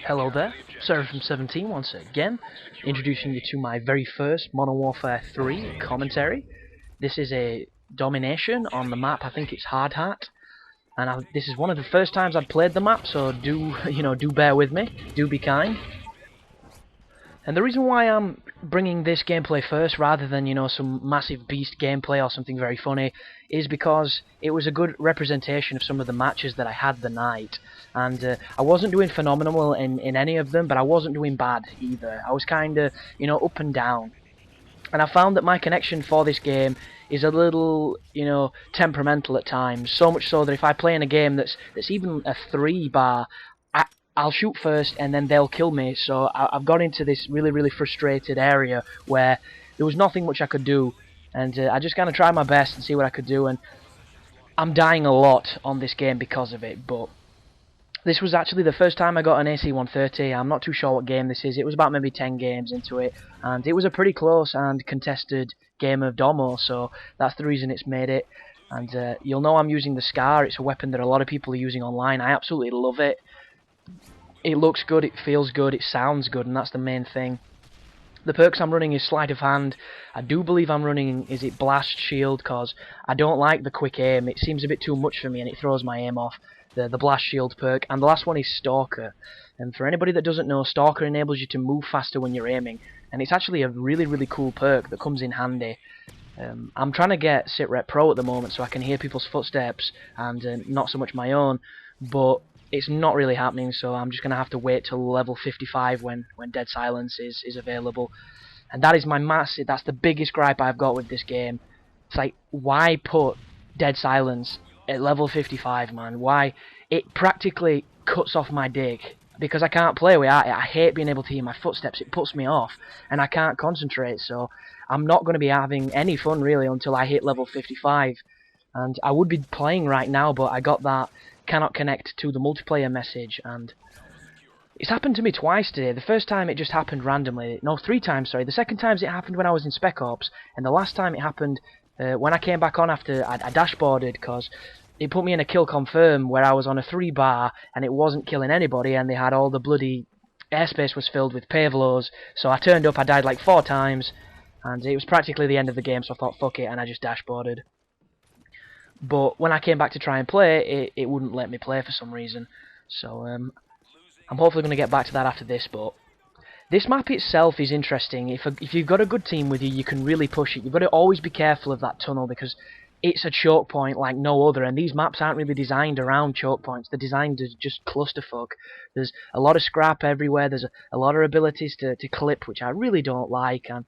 Hello there, Sarah from 17 once again, introducing you to my very first Modern Warfare 3 commentary. This is a domination on the map, I think it's Hard Hat, and this is one of the first times I've played the map, so do bear with me, do be kind. And the reason why I'm bringing this gameplay first rather than, some massive beast gameplay or something very funny is because it was a good representation of some of the matches that I had the night. And I wasn't doing phenomenal in any of them, but I wasn't doing bad either. I was kind of, up and down. And I found that my connection for this game is a little, temperamental at times. So much so that if I play in a game that's even a 3-bar, I'll shoot first and then they'll kill me. So I've got into this really frustrated area where there was nothing much I could do, and I just kind of tried my best and see what I could do, and I'm dying a lot on this game because of it. But this was actually the first time I got an AC-130. I'm not too sure what game this is. It was about maybe 10 games into it, and it was a pretty close and contested game of Domo, so that's the reason it's made it. And you'll know I'm using the Scar. It's a weapon that a lot of people are using online. I absolutely love it. It looks good, it feels good, it sounds good, and that's the main thing. The perks I'm running is Sleight of Hand. I do believe I'm running, is it Blast Shield, because I don't like the quick aim. It seems a bit too much for me and it throws my aim off, the Blast Shield perk. And the last one is Stalker. And for anybody that doesn't know, Stalker enables you to move faster when you're aiming. And it's actually a really cool perk that comes in handy. I'm trying to get Sitrep Pro at the moment so I can hear people's footsteps and not so much my own, but it's not really happening, so I'm just going to have to wait till level 55 when Dead Silence is available. And that is my that's the biggest gripe I've got with this game. It's like, why put Dead Silence at level 55, man? Why? It practically cuts off my dick, because I can't play without it. I hate being able to hear my footsteps. It puts me off, and I can't concentrate, so I'm not going to be having any fun, really, until I hit level 55. And I would be playing right now, but I got that cannot connect to the multiplayer message, and it's happened to me twice today. The first time it just happened randomly. No, 3 times, sorry. The second time it happened when I was in Spec Ops, and the last time it happened when I came back on after I dashboarded, because it put me in a kill confirm where I was on a 3-bar and it wasn't killing anybody, and they had all the bloody airspace was filled with Pavlos. So I turned up, I died like 4 times, and it was practically the end of the game, so I thought fuck it, and I just dashboarded. But when I came back to try and play, it wouldn't let me play for some reason. So I'm hopefully going to get back to that after this. But this map itself is interesting. If you've got a good team with you, you can really push it. You've got to always be careful of that tunnel, because it's a choke point like no other. And these maps aren't really designed around choke points. They're designed to just clusterfuck. There's a lot of scrap everywhere. There's a lot of abilities to clip, which I really don't like. And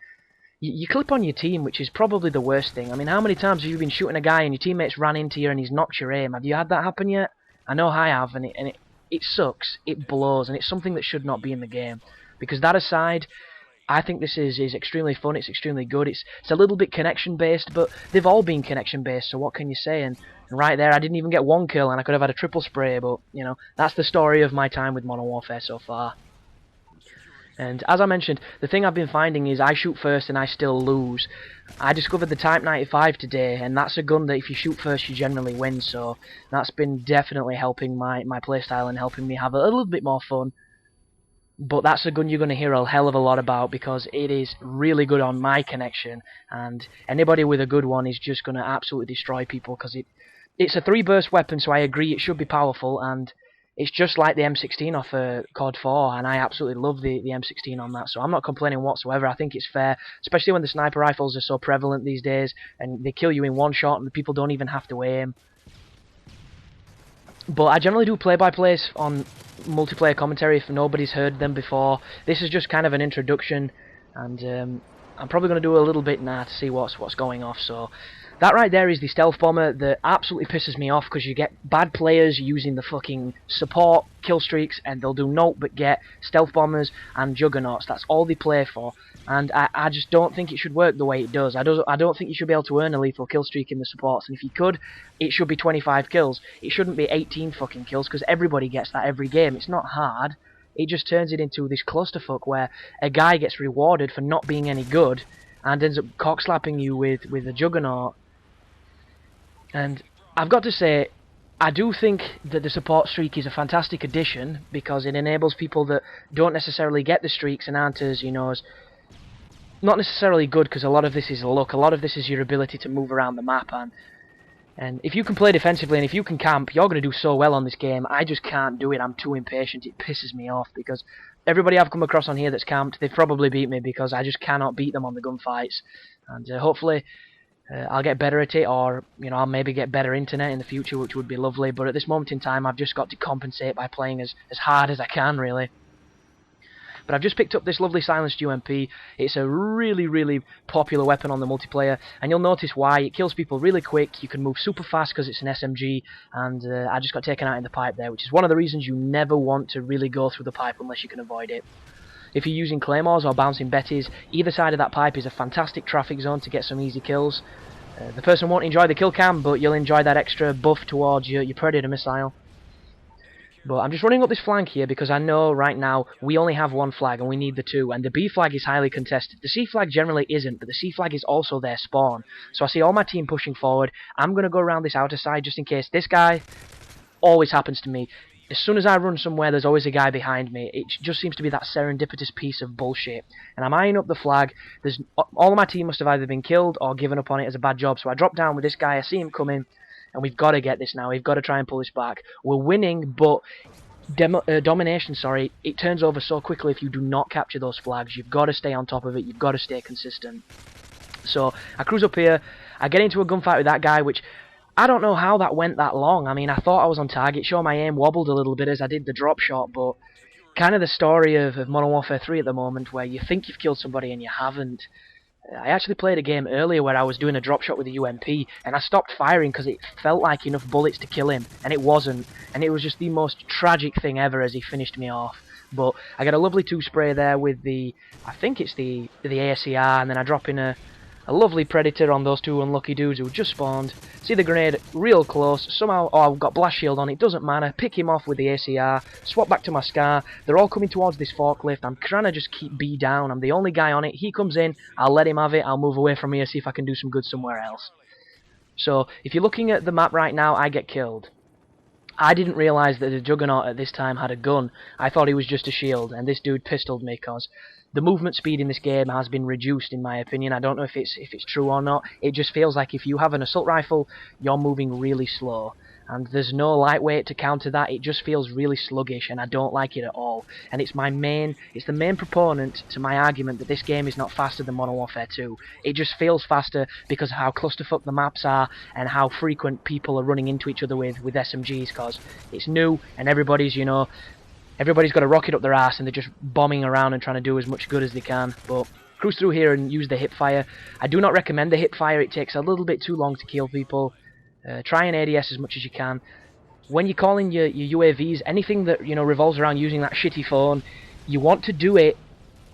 you clip on your team, which is probably the worst thing. I mean, how many times have you been shooting a guy and your teammates ran into you and he's knocked your aim? Have you had that happen yet? I know I have, and it sucks. It blows, and it's something that should not be in the game. Because that aside, I think this is extremely fun. It's extremely good. It's a little bit connection based, but they've all been connection based. So what can you say? And right there, I didn't even get 1 kill, and I could have had a triple spray. But that's the story of my time with Modern Warfare so far. And as I mentioned, the thing I've been finding is I shoot first and I still lose. I discovered the Type 95 today, and that's a gun that if you shoot first you generally win, so that's been definitely helping my playstyle and helping me have a little bit more fun. But that's a gun you're going to hear a hell of a lot about, because it is really good on my connection, and anybody with a good one is just going to absolutely destroy people, because it's a 3-burst weapon, so I agree it should be powerful, and it's just like the M16 off COD 4, and I absolutely love the M16 on that, so I'm not complaining whatsoever. I think it's fair, especially when the sniper rifles are so prevalent these days, and they kill you in 1 shot, and the people don't even have to aim. But I generally do play-by-plays on multiplayer commentary if nobody's heard them before. This is just kind of an introduction, and I'm probably going to do a little bit now to see what's going off, so that right there is the stealth bomber that absolutely pisses me off, because you get bad players using the fucking support kill streaks, and they'll do naught but get stealth bombers and juggernauts. That's all they play for, and I just don't think it should work the way it does. I don't think you should be able to earn a lethal kill streak in the supports, and if you could, it should be 25 kills. It shouldn't be 18 fucking kills, because everybody gets that every game. It's not hard. It just turns it into this clusterfuck where a guy gets rewarded for not being any good and ends up cockslapping you with a juggernaut. And I've got to say, I do think that the support streak is a fantastic addition because it enables people that don't necessarily get the streaks and aren't as, as not necessarily good, because a lot of this is luck, a lot of this is your ability to move around the map, and if you can play defensively and if you can camp, you're going to do so well on this game. I just can't do it. I'm too impatient. It pisses me off because everybody I've come across on here that's camped, they've probably beat me because I just cannot beat them on the gunfights. And hopefully I'll get better at it, or I'll maybe get better internet in the future, which would be lovely. But at this moment in time, I've just got to compensate by playing as hard as I can, really. But I've just picked up this lovely silenced UMP. It's a really, really popular weapon on the multiplayer, and you'll notice why. It kills people really quick, you can move super fast because it's an SMG, and I just got taken out in the pipe there, which is one of the reasons you never want to really go through the pipe unless you can avoid it. If you're using claymores or bouncing betties, either side of that pipe is a fantastic traffic zone to get some easy kills. The person won't enjoy the kill cam, but you'll enjoy that extra buff towards your Predator missile. But I'm just running up this flank here because I know right now we only have one flag and we need the two, and the B flag is highly contested. The C flag generally isn't, but the C flag is also their spawn. So I see all my team pushing forward. I'm going to go around this outer side just in case. This guy always happens to me. As soon as I run somewhere, there's always a guy behind me. It just seems to be that serendipitous piece of bullshit. And I'm eyeing up the flag. All of my team must have either been killed or given up on it as a bad job. So I drop down with this guy. I see him coming. And we've got to get this now. We've got to try and pull this back. We're winning, but domination, it turns over so quickly if you do not capture those flags. You've got to stay on top of it. You've got to stay consistent. So I cruise up here. I get into a gunfight with that guy, which I don't know how that went that long. I mean, I thought I was on target. Sure, my aim wobbled a little bit as I did the drop shot, but kind of the story of Modern Warfare 3 at the moment, where you think you've killed somebody and you haven't. I actually played a game earlier where I was doing a drop shot with a UMP, and I stopped firing because it felt like enough bullets to kill him, and it wasn't. And it was just the most tragic thing ever as he finished me off. But I got a lovely 2-spray there with I think it's the ACR, and then I drop in a lovely Predator on those two unlucky dudes who just spawned. See the grenade real close. Somehow, I've got blast shield on, it doesn't matter. Pick him off with the ACR. Swap back to my SCAR. They're all coming towards this forklift. I'm trying to just keep B down. I'm the only guy on it. He comes in. I'll let him have it. I'll move away from here, see if I can do some good somewhere else. So, if you're looking at the map right now, I get killed. I didn't realise that the Juggernaut at this time had a gun. I thought he was just a shield, and this dude pistoled me because the movement speed in this game has been reduced, in my opinion. I don't know if it's true or not. It just feels like if you have an assault rifle, you're moving really slow. And there's no lightweight to counter that. It just feels really sluggish, and I don't like it at all. And it's the main proponent to my argument that this game is not faster than Modern Warfare 2. It just feels faster because of how clusterfuck the maps are and how frequent people are running into each other with SMGs, because it's new and everybody's got a rocket up their ass and they're just bombing around and trying to do as much good as they can. But cruise through here and use the hip fire. I do not recommend the hip fire. It takes a little bit too long to kill people. Try and ADS as much as you can. When you're calling your UAVs, anything that revolves around using that shitty phone, you want to do it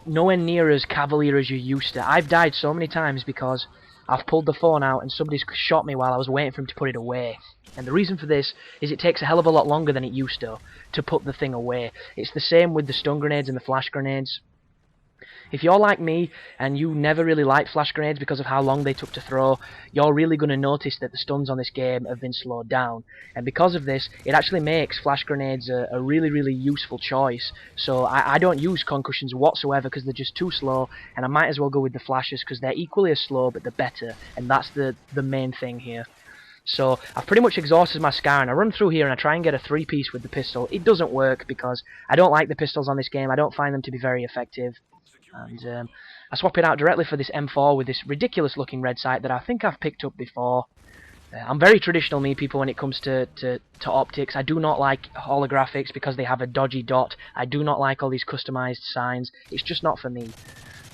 nowhere near as cavalier as you used to. I've died so many times because I've pulled the phone out and somebody's shot me while I was waiting for him to put it away. And the reason for this is it takes a hell of a lot longer than it used to put the thing away. It's the same with the stun grenades and the flash grenades. If you're like me and you never really liked flash grenades because of how long they took to throw, you're really going to notice that the stuns on this game have been slowed down. And because of this, it actually makes flash grenades a really, really useful choice. So I don't use concussions whatsoever because they're just too slow, and I might as well go with the flashes because they're equally as slow but they're better, and that's the main thing here. So I've pretty much exhausted my SCAR, and I run through here and I try and get a 3-piece with the pistol. It doesn't work because I don't like the pistols on this game. I don't find them to be very effective. And I swap it out directly for this M4 with this ridiculous looking red sight that I think I've picked up before. I'm very traditional, me people, when it comes to optics. I do not like holographics because they have a dodgy dot. I do not like all these customized signs. It's just not for me.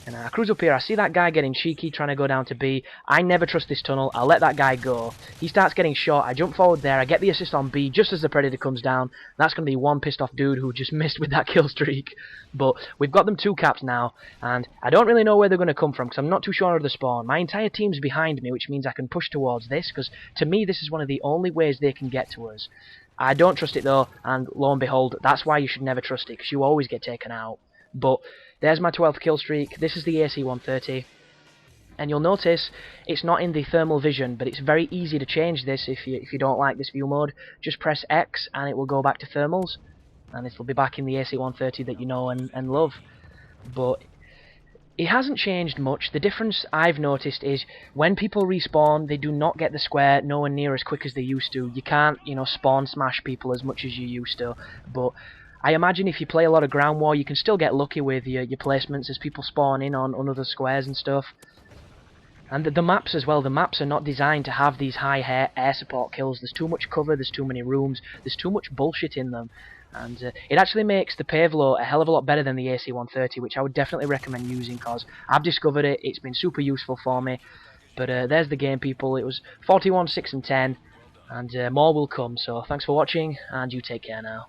And I cruise up here, I see that guy getting cheeky, trying to go down to B. I never trust this tunnel, I'll let that guy go. He starts getting shot, I jump forward there, I get the assist on B just as the Predator comes down. That's going to be one pissed off dude who just missed with that kill streak. But we've got them 2 caps now, and I don't really know where they're going to come from because I'm not too sure of the spawn. My entire team's behind me, which means I can push towards this, because to me this is one of the only ways they can get to us. I don't trust it though, and lo and behold, that's why you should never trust it, because you always get taken out. But there's my 12th kill streak. This is the AC-130. And you'll notice it's not in the thermal vision, but it's very easy to change this if you don't like this view mode. Just press X and it will go back to thermals, and it'll be back in the AC-130 that you know and love. But it hasn't changed much. The difference I've noticed is when people respawn, they do not get the square nowhere near as quick as they used to. You can't, spawn smash people as much as you used to, but I imagine if you play a lot of ground war, you can still get lucky with your placements as people spawn in on other squares and stuff. And the maps as well, the maps are not designed to have these high air support kills. There's too much cover, there's too many rooms, there's too much bullshit in them. And it actually makes the Pavlo a hell of a lot better than the AC-130, which I would definitely recommend using, because I've discovered it, it's been super useful for me. But there's the game, people. It was 41, 6 and 10, and more will come. So thanks for watching, and you take care now.